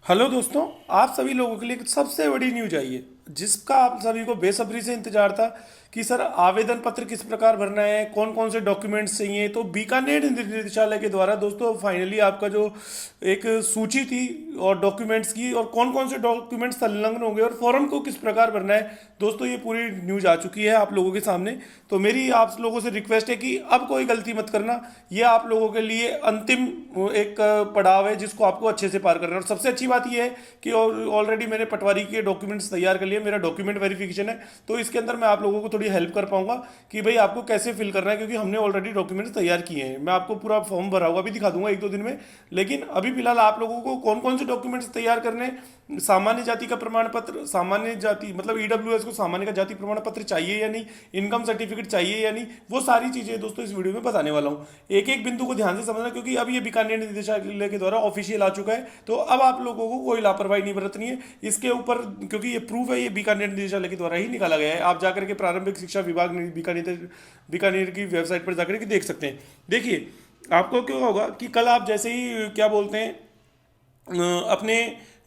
Hello दोस्तों। आप सभी लोगों के लिए एक सबसे बड़ी न्यूज आई है जिसका आप सभी को बेसब्री से इंतजार था कि सर आवेदन पत्र किस प्रकार भरना है, कौन कौन से डॉक्यूमेंट्स चाहिए। तो बीकानेर निदेशालय के द्वारा दोस्तों फाइनली आपका जो एक सूची थी और डॉक्यूमेंट्स की और कौन कौन से डॉक्यूमेंट्स संलग्न होंगे और फॉर्म को किस प्रकार भरना है, दोस्तों ये पूरी न्यूज आ चुकी है आप लोगों के सामने। तो मेरी आप लोगों से रिक्वेस्ट है कि अब कोई गलती मत करना। ये आप लोगों के लिए अंतिम एक पड़ाव है जिसको आपको अच्छे से पार करना है। और सबसे अच्छी बात यह है कि ऑलरेडी मैंने पटवारी के डॉक्यूमेंट्स तैयार कर लिए, मेरा डॉक्यूमेंट वेरिफिकेशन है, तो इसके अंदर मैं आप लोगों को थोड़ी हेल्प कर पाऊंगा कि भाई आपको कैसे फिल करना है, क्योंकि हमने ऑलरेडी डॉक्यूमेंट्स तैयार किए हैं। मैं आपको पूरा फॉर्म भरा हुआ भी दिखा दूंगा एक दो दिन में, लेकिन अभी फिलहाल आप लोगों को कौन कौन से डॉक्यूमेंट्स तैयार करने हैं, सामान्य जाति का प्रमाण पत्र, सामान्य जाति मतलब ईडब्ल्यूएस को सामान्य का जाति प्रमाण पत्र चाहिए या नहीं, इनकम सर्टिफिकेट चाहिए या नहीं, वो सारी चीजें दोस्तों इस वीडियो में बताने वाला हूँ। एक एक बिंदु को ध्यान से समझना, क्योंकि अब ये बीकानेर निदेशालय के द्वारा ऑफिशियल आ चुका है, तो अब आप लोगों को कोई लापरवाही नहीं बरतनी है इसके ऊपर, क्योंकि ये प्रूफ है, ये बीकानेर निदेशालय के द्वारा ही निकाला गया है। आप जाकर के प्रारंभिक शिक्षा विभाग बीकानेर बीकानेर की वेबसाइट पर जाकर के देख सकते हैं। देखिए आपको क्या होगा कि कल आप जैसे ही क्या बोलते हैं अपने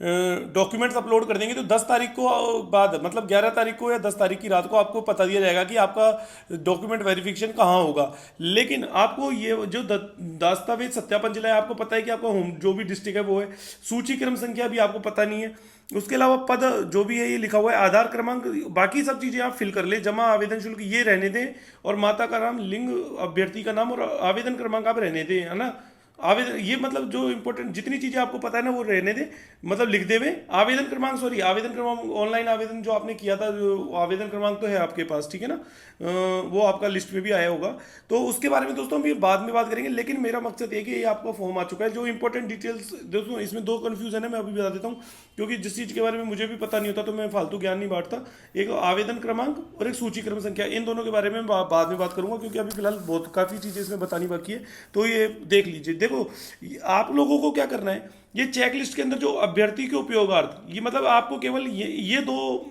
डॉक्यूमेंट्स अपलोड कर देंगे, तो 10 तारीख को बाद मतलब 11 तारीख को या 10 तारीख की रात को आपको पता दिया जाएगा कि आपका डॉक्यूमेंट वेरिफिकेशन कहाँ होगा। लेकिन आपको ये जो दस्तावेज सत्यापन जिला है, आपको पता है कि आपका होम जो भी डिस्ट्रिक्ट है वो है, सूची क्रम संख्या भी आपको पता नहीं है, उसके अलावा पद जो भी है ये लिखा हुआ है, आधार क्रमांक, बाकी सब चीज़ें आप फिल कर ले। जमा आवेदन शुल्क ये रहने दें, और माता का नाम, लिंग, अभ्यर्थी का नाम और आवेदन क्रमांक आप रहने दें, है ना। आवेदन ये मतलब जो इंपॉर्टेंट जितनी चीजें आपको पता है ना वो रहने दे, मतलब लिख दे में। आवेदन क्रमांक, सॉरी आवेदन क्रमांक, ऑनलाइन आवेदन जो आपने किया था, जो आवेदन क्रमांक तो है आपके पास, ठीक है ना, वो आपका लिस्ट में भी आया होगा, तो उसके बारे में दोस्तों हम ये बाद में बात करेंगे। लेकिन मेरा मकसद ये कि ये आपका फॉर्म आ चुका है। जो इंपॉर्टेंट डिटेल्स दोस्तों, इसमें दो कन्फ्यूजन है, मैं अभी बता देता हूँ, क्योंकि जिस चीज़ के बारे में मुझे भी पता नहीं होता तो मैं फालतू ज्ञान नहीं बांटता। एक आवेदन क्रमांक और एक सूची क्रम संख्या, इन दोनों के बारे में बाद में बात करूंगा, क्योंकि अभी फिलहाल बहुत काफ़ी चीज़ें इसमें बतानी बाकी है। तो ये देख लीजिए। देखो आप लोगों को क्या करना है, ये चेकलिस्ट के अंदर जो अभ्यर्थी के उपयोगार्थ, ये मतलब आपको केवल ये दो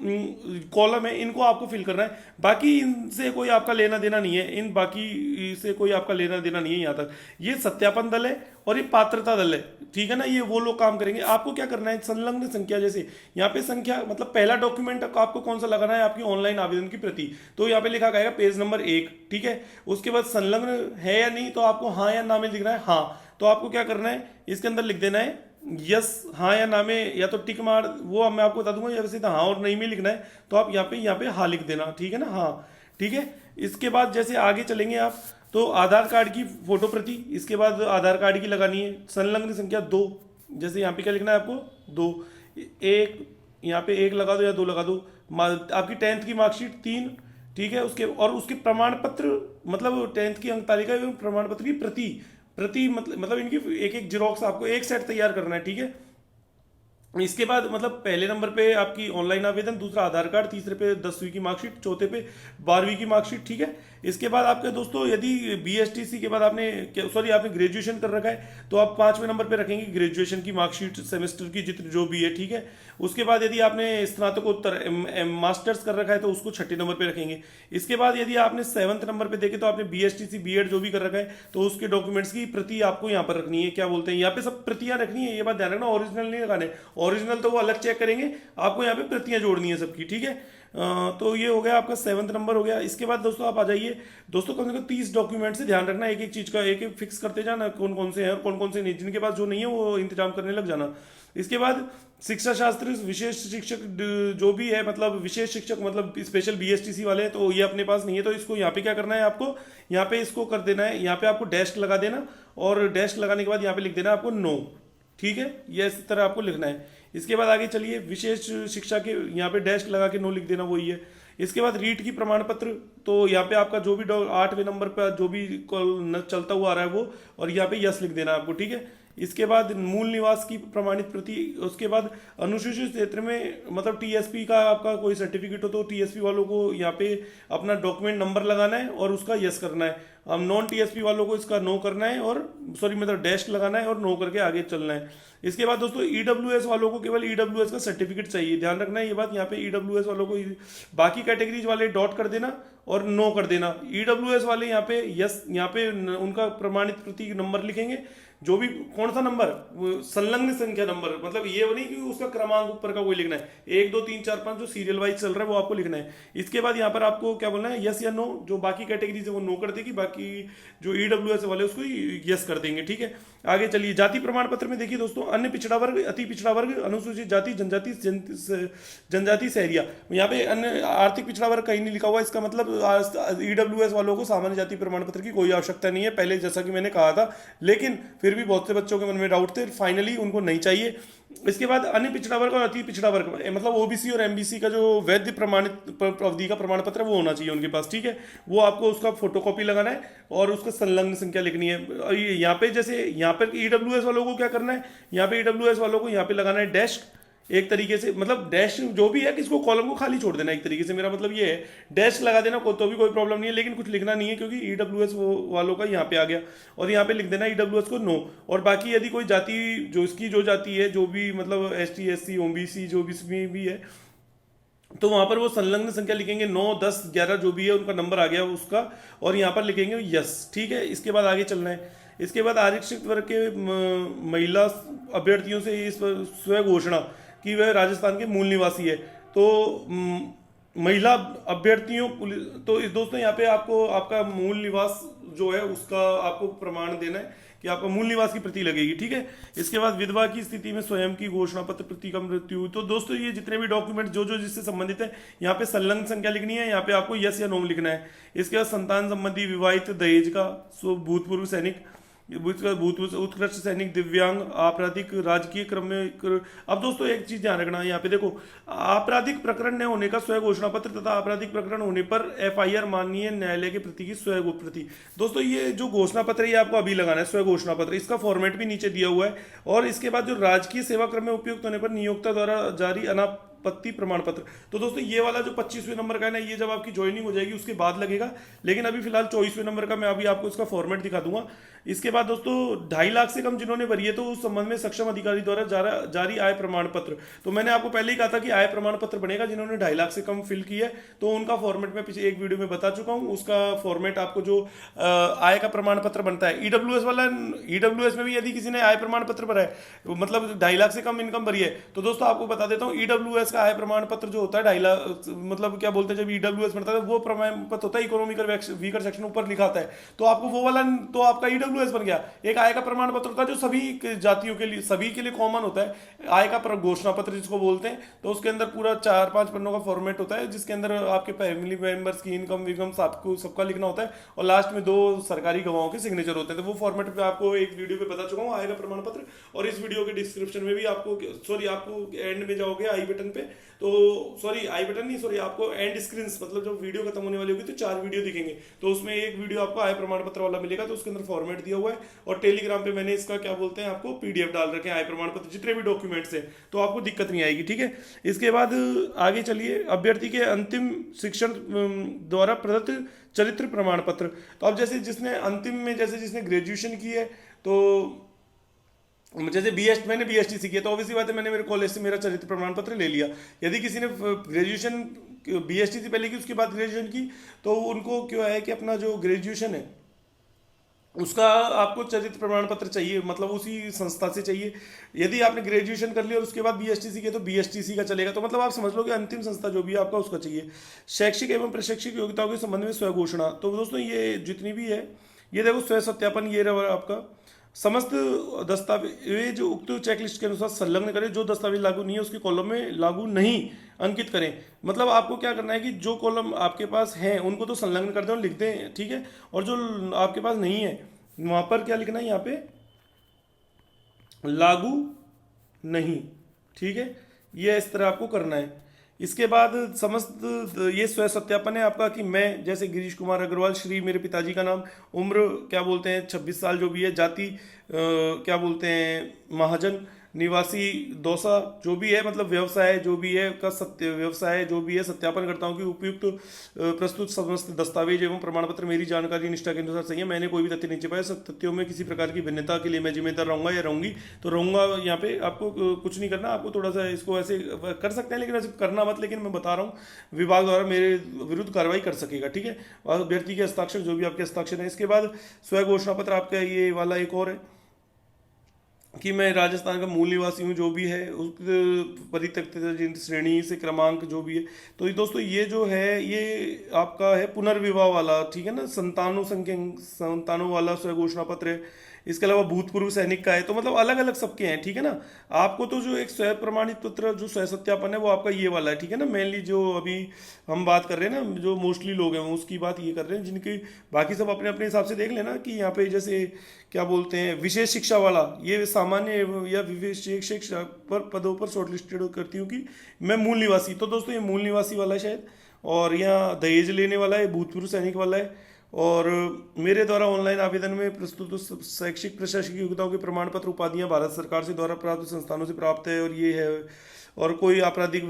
कॉलम है, इनको आपको फिल करना है। बाकी इनसे कोई आपका लेना देना नहीं है, इन बाकी से कोई आपका लेना देना नहीं है। यहाँ तक ये सत्यापन दल है और ये पात्रता दल है, ठीक है ना, ये वो लोग काम करेंगे। आपको क्या करना है, संलग्न संख्या, जैसे यहाँ पे संख्या मतलब पहला डॉक्यूमेंट आपको कौन सा लगाना है, आपकी ऑनलाइन आवेदन की प्रति, तो यहाँ पे लिखा गया पेज नंबर 1, ठीक है। उसके बाद संलग्न है या नहीं, तो आपको हाँ या ना में लिखना है हाँ, तो आपको क्या करना है, इसके अंदर लिख देना है यस, हाँ या ना में, या तो टिक मार, वो मैं आपको बता दूंगा, या वैसे तो हाँ और नहीं में लिखना है, तो आप यहाँ पे हाँ लिख देना, ठीक है ना, हाँ ठीक है। इसके बाद जैसे आगे चलेंगे आप, तो आधार कार्ड की फोटो प्रति, इसके बाद आधार कार्ड की लगानी है। संलग्न संख्या 2, जैसे यहाँ पे क्या लिखना है आपको 2, एक यहाँ पे 1 लगा दो या 2 लगा दो। आपकी 10th की मार्कशीट 3, ठीक है। उसके और उसके प्रमाण पत्र, मतलब 10th की अंक तालिका एवं प्रमाण पत्र की प्रति प्रति मतलब इनकी एक एक जेरोक्स आपको एक सेट तैयार करना है, ठीक है। इसके बाद मतलब पहले नंबर पे आपकी ऑनलाइन आवेदन, दूसरा आधार कार्ड, तीसरे पे 10वीं की मार्कशीट, चौथे पे 12वीं की मार्कशीट, ठीक है। इसके बाद आपके दोस्तों यदि बीएसटीसी के बाद आपने आपने ग्रेजुएशन कर रखा है, तो आप 5वें नंबर पे रखेंगे ग्रेजुएशन की मार्कशीट, सेमेस्टर की जितनी जो भी है, ठीक है। उसके बाद यदि आपने स्नातकोत्तर मास्टर्स कर रखा है तो उसको 6ठे नंबर पे रखेंगे। इसके बाद यदि आपने 7वें नंबर पे देखे तो आपने बीएसटीसी बीएड जो भी कर रखा है, तो उसके डॉक्यूमेंट्स की प्रति आपको यहाँ पर रखनी है, क्या बोलते हैं, यहाँ पे सब प्रतियां रखनी है, ये बात ध्यान रखना, ओरिजिनल नहीं लगाने। ओरिजिनल तो वो अलग चेक करेंगे, आपको यहाँ पे प्रतियां जोड़नी है सबकी, ठीक है। तो ये हो गया आपका 7वां नंबर हो गया। इसके बाद दोस्तों आप आ जाइए, दोस्तों कम से कम 30 डॉक्यूमेंट से ध्यान रखना, एक एक चीज का एक एक फिक्स करते जाना, कौन कौन से हैं और कौन कौन से नहीं, जिनके पास जो नहीं है वो इंतजाम करने लग जाना। इसके बाद शिक्षा शास्त्र विशेष शिक्षक जो भी है, मतलब विशेष शिक्षक मतलब स्पेशल बीएसटीसी वाले हैं, तो ये अपने पास नहीं है, तो इसको यहाँ पे क्या करना है, आपको यहाँ पे इसको कर देना है, यहाँ पे आपको डैश लगा देना, और डैश लगाने के बाद यहाँ पे लिख देना आपको नो, ठीक है, ये इस तरह आपको लिखना है। इसके बाद आगे चलिए, विशेष शिक्षा के यहाँ पे डैश लगा के नो लिख देना, वही है। इसके बाद रीट की प्रमाण पत्र, तो यहाँ पे आपका जो भी 8वें नंबर पर जो भी चलता हुआ आ रहा है वो, और यहाँ पे यस लिख देना आपको, ठीक है। इसके बाद मूल निवास की प्रमाणित प्रति, उसके बाद अनुसूचित क्षेत्र में मतलब टीएसपी का आपका कोई सर्टिफिकेट हो तो टीएसपी वालों को यहाँ पे अपना डॉक्यूमेंट नंबर लगाना है और उसका यस करना है। हम नॉन टीएसपी वालों को इसका नो करना है, और सॉरी मतलब डैश लगाना है और नो करके आगे चलना है। इसके बाद दोस्तों ईडब्ल्यूएस वालों को केवल ईडब्ल्यूएस का सर्टिफिकेट चाहिए, ध्यान रखना है ये बात, यहाँ पे ईडब्ल्यूएस वालों को, बाकी कैटेगरीज वाले डॉट कर देना और नो कर देना। ईडब्ल्यूएस वाले यहाँ पे यस, यहाँ पे उनका प्रमाणित प्रति नंबर लिखेंगे, जो भी कौन सा नंबर, वो संलग्न संख्या नंबर, मतलब ये वो नहीं कि उसका क्रमांक ऊपर का कोई लिखना है, 1 2 3 4 5 जो सीरियल वाइज चल रहा है वो आपको लिखना है। इसके बाद यहाँ पर आपको क्या बोलना है, यस या नो। जो बाकी कैटेगरी है वो नो कर देगी, बाकी जो ईडब्ल्यूएस वाले उसको यस कर देंगे, ठीक है। आगे चलिए, जाति प्रमाण पत्र में देखिए दोस्तों, अन्य पिछड़ा वर्ग, अति पिछड़ा वर्ग, अनुसूचित जाति, जनजाति, जनजाति, शहरिया। यहाँ पे अन्य आर्थिक पिछड़ा वर्ग कहीं नहीं लिखा हुआ, इसका मतलब ईडब्ल्यूएस वालों को सामान्य जाति प्रमाण पत्र की कोई आवश्यकता नहीं है, पहले जैसा कि मैंने कहा था। लेकिन फिर भी बहुत से बच्चों के मन में डाउट थे, फाइनली उनको नहीं चाहिए। इसके बाद अन्य पिछड़ा वर्ग और अति पिछड़ा वर्ग, मतलब ओबीसी और एमबीसी का जो वैध प्रमाणित अवधि का प्रमाण पत्र है वो होना चाहिए उनके पास, ठीक है। वो आपको उसका फोटोकॉपी लगाना है और उसका संलग्न संख्या लिखनी है। यहाँ पे जैसे यहाँ पर ईडब्ल्यूएस वालों को क्या करना है, यहाँ पे ईडब्ल्यूएस वालों को यहाँ पे लगाना है डैश, एक तरीके से, मतलब डैश जो भी है, किसको कॉलम को खाली छोड़ देना एक तरीके से, मेरा मतलब ये है। डैश लगा देना तो भी कोई प्रॉब्लम नहीं है, लेकिन कुछ लिखना नहीं है क्योंकि ईडब्ल्यूएस वालों का यहाँ पे आ गया, और यहाँ पे लिख देना ईडब्ल्यूएस को नो। और बाकी यदि कोई जाति, जो इसकी जो जाति है, जो भी मतलब एसटी एससी ओबीसी जो भी है, तो वहां पर वो संलग्न संख्या लिखेंगे 9 10 11 जो भी है उनका नंबर आ गया उसका, और यहाँ पर लिखेंगे यस, ठीक है। इसके बाद आगे चलना है। इसके बाद आरक्षित वर्ग के महिला अभ्यर्थियों से इस स्व घोषणा कि वह राजस्थान के मूल निवासी है। तो महिला अभ्यर्थियों, तो इस दोस्तों यहाँ पे आपको आपका मूल निवास जो है उसका आपको प्रमाण देना है कि आपका मूल निवास की प्रति लगेगी, ठीक है। इसके बाद विधवा की स्थिति में स्वयं की घोषणा पत्र प्रति का मृत्यु। तो दोस्तों ये जितने भी डॉक्यूमेंट जो जो जिससे संबंधित है, यहाँ पे संलग्न संख्या लिखनी है, यहाँ पे आपको यस या नो लिखना है। इसके बाद संतान संबंधी, विवाहित, दहेज का, भूतपूर्व सैनिक, उत्कृष्ट सैनिक, दिव्यांग, आपराधिक, राजकीय क्रम में अब दोस्तों एक चीज ध्यान रखना, यहाँ पे देखो, आपराधिक प्रकरण न होने का स्व घोषणा पत्र तथा आपराधिक प्रकरण होने पर एफआईआर माननीय न्यायालय के प्रति की स्व प्रति। दोस्तों ये जो घोषणा पत्र है ये आपको अभी लगाना है, स्व घोषणा पत्र, इसका फॉर्मेट भी नीचे दिया हुआ है। और इसके बाद जो राजकीय सेवा क्रम में उपयुक्त होने पर नियोक्ता द्वारा जारी अनापत्ति प्रमाण पत्र। तो दोस्तों ये वाला जो 25वें नंबर का है ना, ये जब आपकी ज्वाइनिंग हो जाएगी उसके बाद लगेगा, लेकिन अभी फिलहाल 24वें नंबर का मैं अभी आपको इसका फॉर्मेट दिखा दूंगा। इसके बाद दोस्तों 2.5 लाख से कम जिन्होंने भरी है तो उस संबंध में सक्षम अधिकारी द्वारा जारी आय प्रमाण पत्र। तो मैंने आपको पहले ही कहा था कि आय प्रमाण पत्र बनेगा जिन्होंने 2.5 लाख से कम फिल की है, तो उनका फॉर्मेट मैं पीछे एक वीडियो में बता चुका हूं। उसका फॉर्मेट आपको जो आय का प्रमाण पत्र बनता है, ईडब्ल्यूएस वाला, ईडब्ल्यूएस में भी यदि किसी ने आय प्रमाण पत्र भरा है, मतलब 2.5 लाख से कम इनकम भरी है, तो दोस्तों आपको बता देता हूँ ईडब्ल्यूएस का आय प्रमाण पत्र जो होता है 2.5 लाख, मतलब क्या बोलते हैं, जब ईडब्ल्यूएस बनता है वो प्रमाण पत्र होता है इकोनॉमिकल वीकर सेक्शन ऊपर लिखा आता है, तो आपको वो वाला, तो आपका ईडब्ल्यूएस बन गया। एक आय का प्रमाण पत्र होता है जो सभी जातियों के लिए, सभी के लिए कॉमन होता है, आय का घोषणा पत्र जिसको बोलते हैं। तो उसके अंदर पूरा 4-5 पन्नों का फॉर्मेट होता है, जिसके अंदर आपके फैमिली मेंबर्स की इनकम विकम सबको सबका लिखना होता है, और लास्ट में 2 सरकारी गवाहों के सिग्नेचर होते हैं। तो वो फॉर्मेट पे आपको एक वीडियो पे बता चुका हूँ आय का प्रमाण पत्र, और इस वीडियो के डिस्क्रिप्शन में भी आपको, सॉरी आपको एंड में जाओगे आई बटन पे, तो सॉरी आई बटन नहीं, सॉरी आपको एंड स्क्रीन, मतलब जब वीडियो खत्म होने वाली होगी तो 4 वीडियो दिखेंगे, तो उसमें एक वीडियो आपको आय प्रमाण पत्र वाला मिलेगा, तो उसके अंदर फॉर्मेट दिया हुआ है। और टेलीग्राम पे मैंने इसका क्या बोलते हैं आपको पीडीएफ डाल रखे हैं आय प्रमाण पत्र जितने भी डॉक्यूमेंट्स हैं, तो आपको दिक्कत नहीं आएगी, ठीक है। इसके बाद आगे चलिए, अभ्यर्थी के अंतिम शिक्षण द्वारा प्रदत्त चरित्र प्रमाण पत्र। तो अब जैसे जिसने अंतिम में, जैसे जिसने ग्रेजुएशन की है, तो जैसे मैंने बीएसटी किया, तो ऑब्वियसली बात है मैंने मेरे कॉलेज से मेरा चरित्र प्रमाण पत्र ले लिया। यदि किसी ने ग्रेजुएशन बीएसटी से पहले की, उसके बाद ग्रेजुएशन की, तो उनको क्यों है कि अपना जो ग्रेजुएशन है उसका आपको चरित्र प्रमाण पत्र चाहिए, मतलब उसी संस्था से चाहिए। यदि आपने ग्रेजुएशन कर लिया और उसके बाद बीएसटीसी किया तो बीएसटीसी का चलेगा। तो मतलब आप समझ लो कि अंतिम संस्था जो भी है आपका उसका चाहिए। शैक्षिक एवं प्रशैक्षिक योग्यताओं के संबंध में स्व घोषणा। तो दोस्तों ये जितनी भी है, ये देखो स्व सत्यापन, ये रहा आपका। समस्त दस्तावेज उक्त चेकलिस्ट के अनुसार संलग्न करें, जो दस्तावेज लागू नहीं है उसके कॉलम में लागू नहीं अंकित करें। मतलब आपको क्या करना है कि जो कॉलम आपके पास हैं उनको तो संलग्न कर दें और लिख दें, ठीक है, और जो आपके पास नहीं है वहां पर क्या लिखना है, यहाँ पे लागू नहीं, ठीक है, ये इस तरह आपको करना है। इसके बाद समस्त ये स्व सत्यापन है आपका कि मैं, जैसे गिरीश कुमार अग्रवाल, श्री मेरे पिताजी का नाम, उम्र क्या बोलते हैं 26 साल जो भी है, जाति क्या बोलते हैं महाजन, निवासी दौसा जो भी है, मतलब व्यवसाय जो भी है का व्यवसाय जो भी है, सत्यापन करता हूँ कि उपयुक्त प्रस्तुत समस्त दस्तावेज एवं प्रमाण पत्र मेरी जानकारी निष्ठा के अनुसार सही है, मैंने कोई भी तथ्य नहीं छिपाया, सब तथ्यों में किसी प्रकार की भिन्नता के लिए मैं जिम्मेदार रहूंगा या रहूंगी। तो रहूंगा यहाँ पे आपको कुछ नहीं करना, आपको थोड़ा सा इसको ऐसे कर सकते हैं, लेकिन ऐसे करना मत, लेकिन मैं बता रहा हूँ विभाग द्वारा मेरे विरुद्ध कार्रवाई कर सकेगा, ठीक है। अभ्यर्थी के हस्ताक्षर जो भी आपके हस्ताक्षर है। इसके बाद स्व घोषणा पत्र आपका ये वाला एक और है, कि मैं राजस्थान का मूल निवासी हूँ, जो भी है उस परित्यक्त श्रेणी से क्रमांक जो भी है। तो ये दोस्तों ये जो है ये आपका है पुनर्विवाह वाला, ठीक है ना, संतानों वाला स्वघोषणा पत्र है। इसके अलावा भूतपूर्व सैनिक का है, तो मतलब अलग अलग सबके हैं, ठीक है ना। आपको तो जो एक स्व प्रमाणित पत्र जो स्व सत्यापन है वो आपका ये वाला है, ठीक है ना। मेनली जो अभी हम बात कर रहे हैं ना, जो मोस्टली लोग हैं वो उसकी बात ये कर रहे हैं, जिनकी बाकी सब अपने अपने हिसाब से देख लेना कि यहाँ पे जैसे क्या बोलते हैं विशेष शिक्षा वाला, ये सामान्य या विशेष शिक्षा पर पदों पर शॉर्ट लिस्टेड करती हूँ कि मैं मूल निवासी, तो दोस्तों ये मूल निवासी वाला है शायद। और यहाँ दहेज लेने वाला है, भूतपूर्व सैनिक वाला है। और मेरे द्वारा ऑनलाइन आवेदन में प्रस्तुत शैक्षिक प्रशासकीय योग्यताओं के प्रमाण पत्र उपाधियां भारत सरकार से द्वारा प्राप्त संस्थानों से प्राप्त है, और ये है। और कोई आपराधिक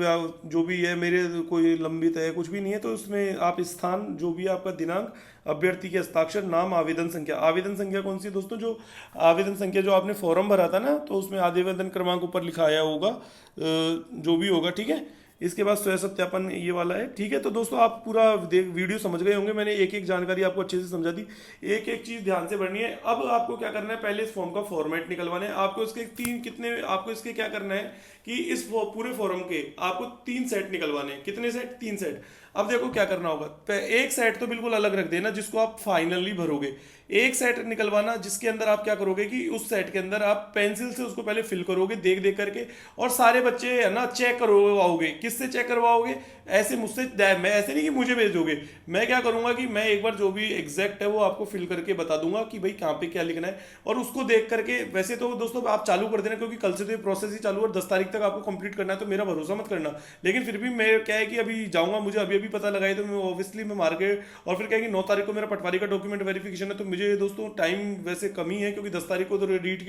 जो भी है मेरे कोई लंबित है कुछ भी नहीं है, तो उसमें आप स्थान जो भी है आपका दिनांक, अभ्यर्थी के हस्ताक्षर, नाम, आवेदन संख्या। आवेदन संख्या कौन सी है दोस्तों, जो आवेदन संख्या जो आपने फॉर्म भरा था ना, तो उसमें आवेदन क्रमांक ऊपर लिखा आया होगा, जो भी होगा, ठीक है। इसके बाद स्वयं सत्यापन ये वाला है, ठीक है। तो दोस्तों आप पूरा वीडियो समझ गए होंगे, मैंने एक एक जानकारी आपको अच्छे से समझा दी। एक एक चीज ध्यान से पढ़नी है। अब आपको क्या करना है, पहले इस फॉर्म का फॉर्मेट निकलवाना है आपको। इसके आपको इसके क्या करना है कि इस पूरे फॉर्म के आपको 3 सेट निकलवाने हैं। कितने सेट, 3 सेट। अब देखो क्या करना होगा, एक सेट तो बिल्कुल अलग रख देना जिसको आप फाइनली भरोगे। एक सेट निकलवाना जिसके अंदर आप क्या करोगे कि उस सेट के अंदर आप पेंसिल से उसको पहले फिल करोगे देख देख करके, और सारे बच्चे है ना चेक करवाओगे। किससे चेक करवाओगे, ऐसे मुझसे, मैं ऐसे नहीं कि मुझे भेजोगे, मैं क्या करूंगा कि मैं एक बार जो भी एग्जैक्ट है वो आपको फिल करके बता दूंगा कि भाई कहाँ पे क्या लिखना है, और उसको देख करके। वैसे तो दोस्तों आप चालू कर देना, क्योंकि कल से तो ये प्रोसेस ही चालू है, 10 तारीख तक आपको कंप्लीट करना है, तो मेरा भरोसा मत करना। लेकिन फिर भी मैं क्या है कि अभी जाऊंगा, मुझे अभी अभी पता लगा है, तो मैं ऑब्वियसली मैं मार्केट, और फिर क्या है कि 9 तारीख को मेरा पटवारी का डॉक्यूमेंट वेरिफिकेशन है, तो मुझे दोस्तों टाइम वैसे कम ही है, क्योंकि 10 तारीख को तो रीट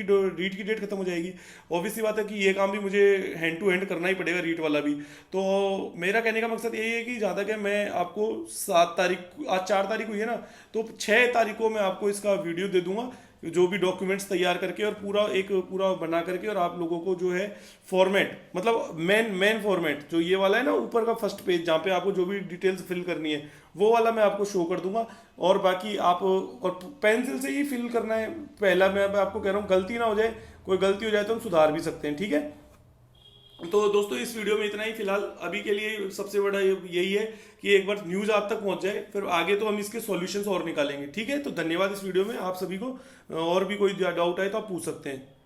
की डेट खत्म हो जाएगी। ऑब्वियसली बात है कि ये काम भी मुझे हैंड टू हैंड करना ही पड़ेगा, रीट वाला भी। तो मेरा कहने का मकसद यही है कि जहाँ तक है मैं आपको 7 तारीख, आज 4 तारीख हुई है ना, तो 6 तारीख को मैं आपको इसका वीडियो दे दूंगा, जो भी डॉक्यूमेंट्स तैयार करके और पूरा बना करके, और आप लोगों को जो है फॉर्मेट, मतलब मेन फॉर्मेट जो ये वाला है ना ऊपर का फर्स्ट पेज, जहाँ पे आपको जो भी डिटेल्स फिल करनी है वो वाला मैं आपको शो कर दूंगा। और बाकी आप और पेंसिल से ही फिल करना है पहला। मैं आपको कह रहा हूँ गलती ना हो जाए, कोई गलती हो जाए तो हम सुधार भी सकते हैं, ठीक है। तो दोस्तों इस वीडियो में इतना ही फिलहाल, अभी के लिए सबसे बड़ा यही है कि एक बार न्यूज़ आप तक पहुंच जाए, फिर आगे तो हम इसके सॉल्यूशंस और निकालेंगे, ठीक है। तो धन्यवाद इस वीडियो में आप सभी को, और भी कोई डाउट आए तो आप पूछ सकते हैं।